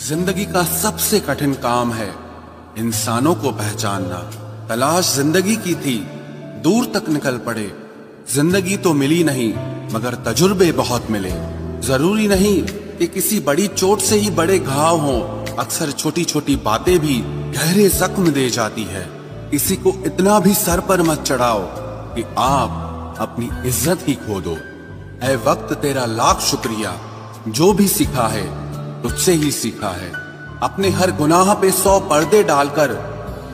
जिंदगी का सबसे कठिन काम है इंसानों को पहचानना। तलाश जिंदगी की थी, दूर तक निकल पड़े। जिंदगी तो मिली नहीं मगर तजुर्बे बहुत मिले। जरूरी नहीं कि किसी बड़ी चोट से ही बड़े घाव हों, अक्सर छोटी छोटी बातें भी गहरे जख्म दे जाती है। किसी को इतना भी सर पर मत चढ़ाओ कि आप अपनी इज्जत ही खो दो। ऐ वक्त तेरा लाख शुक्रिया, जो भी सीखा है तुझसे ही सीखा है। अपने हर गुनाह पे 100 पर्दे डालकर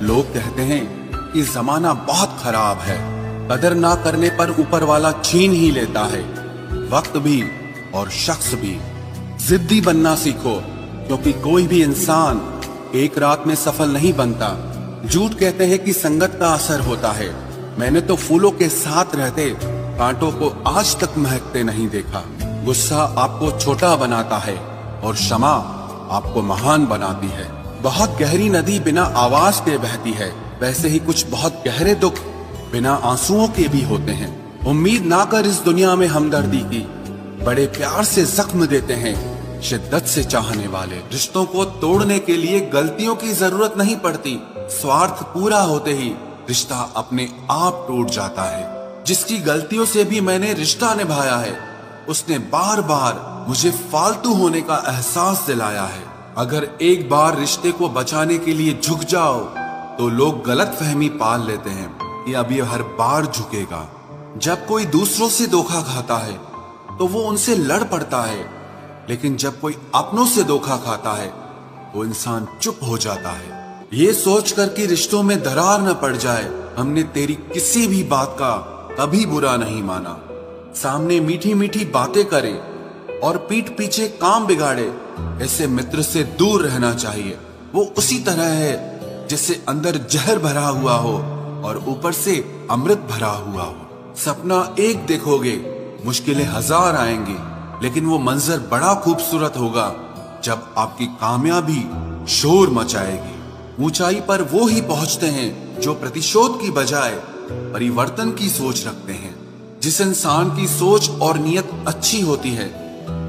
लोग कहते हैं कि जमाना बहुत खराब है। कदर ना करने पर ऊपर वाला छीन ही लेता है, वक्त भी और शख्स भी। जिद्दी बनना सीखो, क्योंकि कोई भी इंसान एक रात में सफल नहीं बनता। झूठ कहते हैं कि संगत का असर होता है। मैंने तो फूलों के साथ रहते कांटों को आज तक महकते नहीं देखा। गुस्सा आपको छोटा बनाता है और क्षमा आपको महान बनाती है। बहुत गहरी नदी बिना आवाज के बहती है, वैसे ही कुछ बहुत गहरे दुख बिना आंसुओं के भी होते हैं। उम्मीद ना कर इस दुनिया में हमदर्दी की, बड़े प्यार से जख्म देते हैं शिद्दत से चाहने वाले। रिश्तों को तोड़ने के लिए गलतियों की जरूरत नहीं पड़ती, स्वार्थ पूरा होते ही रिश्ता अपने आप टूट जाता है। जिसकी गलतियों से भी मैंने रिश्ता निभाया है, उसने बार बार मुझे फालतू होने का एहसास दिलाया है। अगर एक बार रिश्ते को बचाने के लिए झुक जाओ तो लोग गलत फहमी पाल लेते हैं कि अब ये हर बार झुकेगा। जब कोई दूसरों से धोखा खाता है तो वो उनसे लड़ पड़ता है, लेकिन जब कोई अपनों से धोखा खाता है तो इंसान चुप हो जाता है। ये सोचकर कि रिश्तों में दरार न पड़ जाए, हमने तेरी किसी भी बात का कभी बुरा नहीं माना। सामने मीठी मीठी बातें करे और पीठ पीछे काम बिगाड़े, ऐसे मित्र से दूर रहना चाहिए। वो उसी तरह है जिससे अंदर जहर भरा हुआ हो और ऊपर से अमृत भरा हुआ हो। सपना एक देखोगे, मुश्किलें 1000 आएंगी, लेकिन वो मंजर बड़ा खूबसूरत होगा जब आपकी कामयाबी शोर मचाएगी। ऊंचाई पर वो ही पहुंचते हैं जो प्रतिशोध की बजाय परिवर्तन की सोच रखते हैं। जिस इंसान की सोच और नियत अच्छी होती है,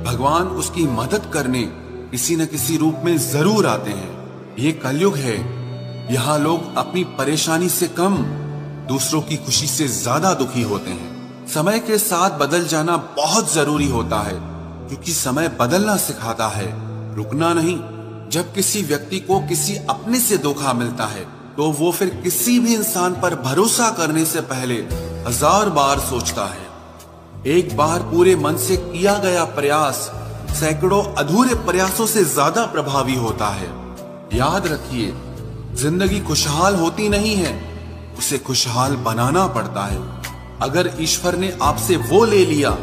भगवान उसकी मदद करने किसी न किसी रूप में जरूर आते हैं। ये कलयुग है, यहाँ लोग अपनी परेशानी से कम दूसरों की खुशी से ज्यादा दुखी होते हैं। समय के साथ बदल जाना बहुत जरूरी होता है, क्योंकि समय बदलना सिखाता है, रुकना नहीं। जब किसी व्यक्ति को किसी अपने से धोखा मिलता है तो वो फिर किसी भी इंसान पर भरोसा करने से पहले 1000 बार सोचता है। एक बार पूरे मन से किया गया प्रयास सैकड़ों अधूरे प्रयासों से ज्यादा प्रभावी होता है। याद रखिए, जिंदगी खुशहाल होती नहीं है, उसे खुशहाल बनाना पड़ता है। अगर ईश्वर ने आपसे वो ले लिया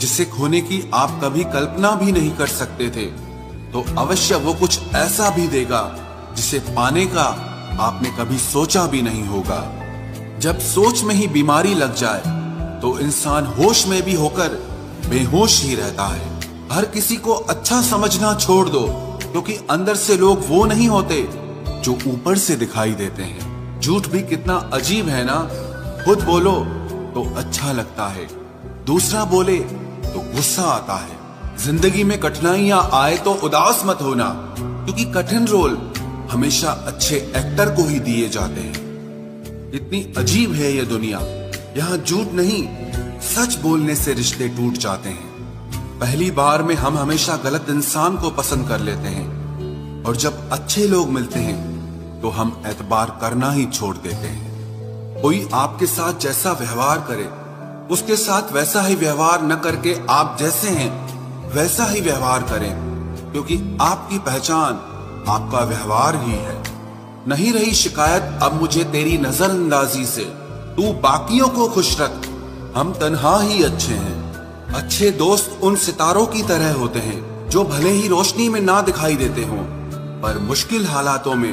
जिसे खोने की आप कभी कल्पना भी नहीं कर सकते थे, तो अवश्य वो कुछ ऐसा भी देगा जिसे पाने का आपने कभी सोचा भी नहीं होगा। जब सोच में ही बीमारी लग जाए तो इंसान होश में भी होकर बेहोश ही रहता है। हर किसी को अच्छा समझना छोड़ दो, क्योंकि अंदर से लोग वो नहीं होते जो ऊपर से दिखाई देते हैं। झूठ भी कितना अजीब है ना, खुद बोलो तो अच्छा लगता है, दूसरा बोले तो गुस्सा आता है। जिंदगी में कठिनाइयां आए तो उदास मत होना, क्योंकि कठिन रोल हमेशा अच्छे एक्टर को ही दिए जाते हैं। इतनी अजीब है ये दुनिया, यहाँ झूठ नहीं सच बोलने से रिश्ते टूट जाते हैं। पहली बार में हम हमेशा गलत इंसान को पसंद कर लेते हैं, और जब अच्छे लोग मिलते हैं तो हम एतबार करना ही छोड़ देते हैं। कोई आपके साथ जैसा व्यवहार करे, उसके साथ वैसा ही व्यवहार न करके आप जैसे हैं वैसा ही व्यवहार करें, क्योंकि आपकी पहचान आपका व्यवहार ही है। नहीं रही शिकायत अब मुझे तेरी नजरअंदाजी से, तू बाकियों को खुश रख, हम तन्हा ही अच्छे हैं। अच्छे दोस्त उन सितारों की तरह होते हैं जो भले ही रोशनी में ना दिखाई देते हों, पर मुश्किल हालातों में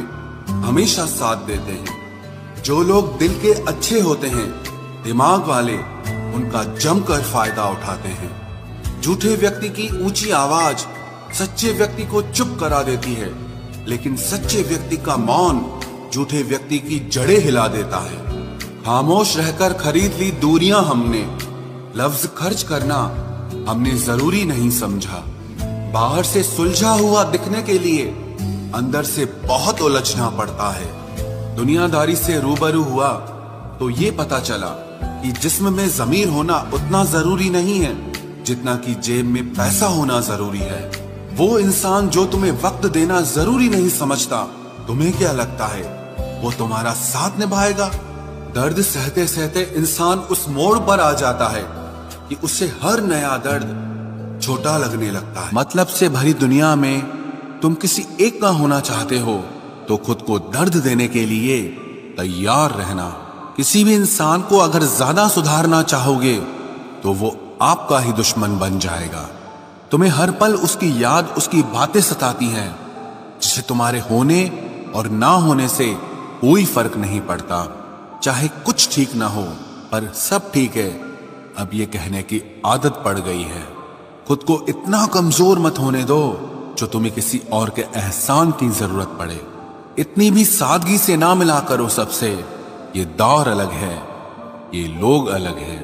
हमेशा साथ देते हैं। जो लोग दिल के अच्छे होते हैं, दिमाग वाले उनका जमकर फायदा उठाते हैं। झूठे व्यक्ति की ऊंची आवाज सच्चे व्यक्ति को चुप करा देती है, लेकिन सच्चे व्यक्ति का मौन झूठे व्यक्ति की जड़ें हिला देता है। खामोश रहकर खरीद ली दूरियां हमने, लफ्ज खर्च करना हमने जरूरी नहीं समझा। बाहर से सुलझा हुआ दिखने के लिए अंदर से बहुत उलझना पड़ता है। दुनियादारी से रूबरू हुआ तो ये पता चला कि जिस्म में ज़मीर होना उतना जरूरी नहीं है जितना कि जेब में पैसा होना जरूरी है। वो इंसान जो तुम्हें वक्त देना जरूरी नहीं समझता, तुम्हें क्या लगता है वो तुम्हारा साथ निभाएगा? दर्द सहते सहते इंसान उस मोड़ पर आ जाता है कि उसे हर नया दर्द छोटा लगने लगता है। मतलब से भरी दुनिया में तुम किसी एक का होना चाहते हो तो खुद को दर्द देने के लिए तैयार रहना। किसी भी इंसान को अगर ज्यादा सुधारना चाहोगे तो वो आपका ही दुश्मन बन जाएगा। तुम्हें हर पल उसकी याद, उसकी बातें सताती हैं, जिसे तुम्हारे होने और ना होने से कोई फर्क नहीं पड़ता। चाहे कुछ ठीक ना हो पर सब ठीक है, अब ये कहने की आदत पड़ गई है। खुद को इतना कमजोर मत होने दो जो तुम्हें किसी और के एहसान की जरूरत पड़े। इतनी भी सादगी से ना मिला करो सबसे। ये दौर अलग है, ये लोग अलग हैं।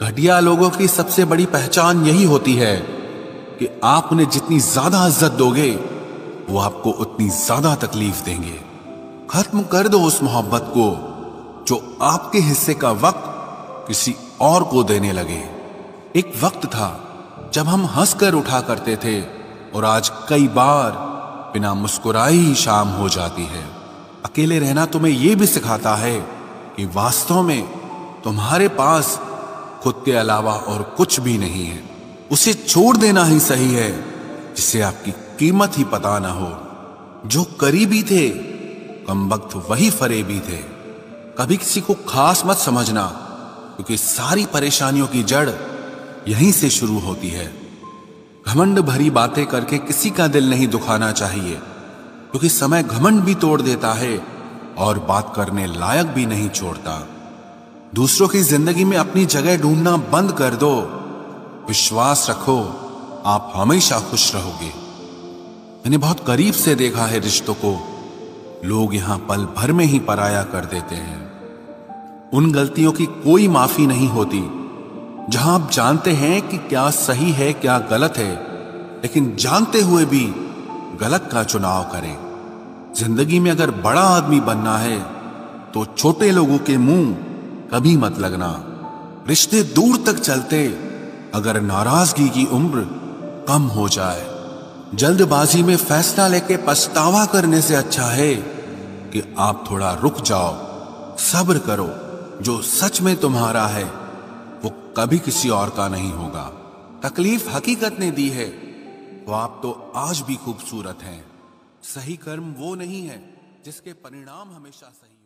घटिया लोगों की सबसे बड़ी पहचान यही होती है कि आप उन्हें जितनी ज्यादा इज्जत दोगे वो आपको उतनी ज्यादा तकलीफ देंगे। खत्म कर दो उस मोहब्बत को जो आपके हिस्से का वक्त किसी और को देने लगे। एक वक्त था जब हम हंसकर उठा करते थे और आज कई बार बिना मुस्कुराए ही शाम हो जाती है। अकेले रहना तुम्हें यह भी सिखाता है कि वास्तव में तुम्हारे पास खुद के अलावा और कुछ भी नहीं है। उसे छोड़ देना ही सही है जिसे आपकी कीमत ही पता ना हो। जो करीबी थे कमबख्त वही फरेबी थे। कभी किसी को खास मत समझना क्योंकि सारी परेशानियों की जड़ यहीं से शुरू होती है। घमंड भरी बातें करके किसी का दिल नहीं दुखाना चाहिए क्योंकि समय घमंड भी तोड़ देता है और बात करने लायक भी नहीं छोड़ता। दूसरों की जिंदगी में अपनी जगह ढूंढना बंद कर दो। विश्वास रखो, आप हमेशा खुश रहोगे। मैंने बहुत करीब से देखा है रिश्तों को, लोग यहां पल भर में ही पराया कर देते हैं। उन गलतियों की कोई माफी नहीं होती जहां आप जानते हैं कि क्या सही है क्या गलत है, लेकिन जानते हुए भी गलत का चुनाव करें। जिंदगी में अगर बड़ा आदमी बनना है तो छोटे लोगों के मुंह कभी मत लगना। रिश्ते दूर तक चलते अगर नाराजगी की उम्र कम हो जाए। जल्दबाजी में फैसला लेके पछतावा करने से अच्छा है कि आप थोड़ा रुक जाओ, सब्र करो। जो सच में तुम्हारा है वो कभी किसी और का नहीं होगा। तकलीफ हकीकत ने दी है तो आप तो आज भी खूबसूरत हैं। सही कर्म वो नहीं है जिसके परिणाम हमेशा सही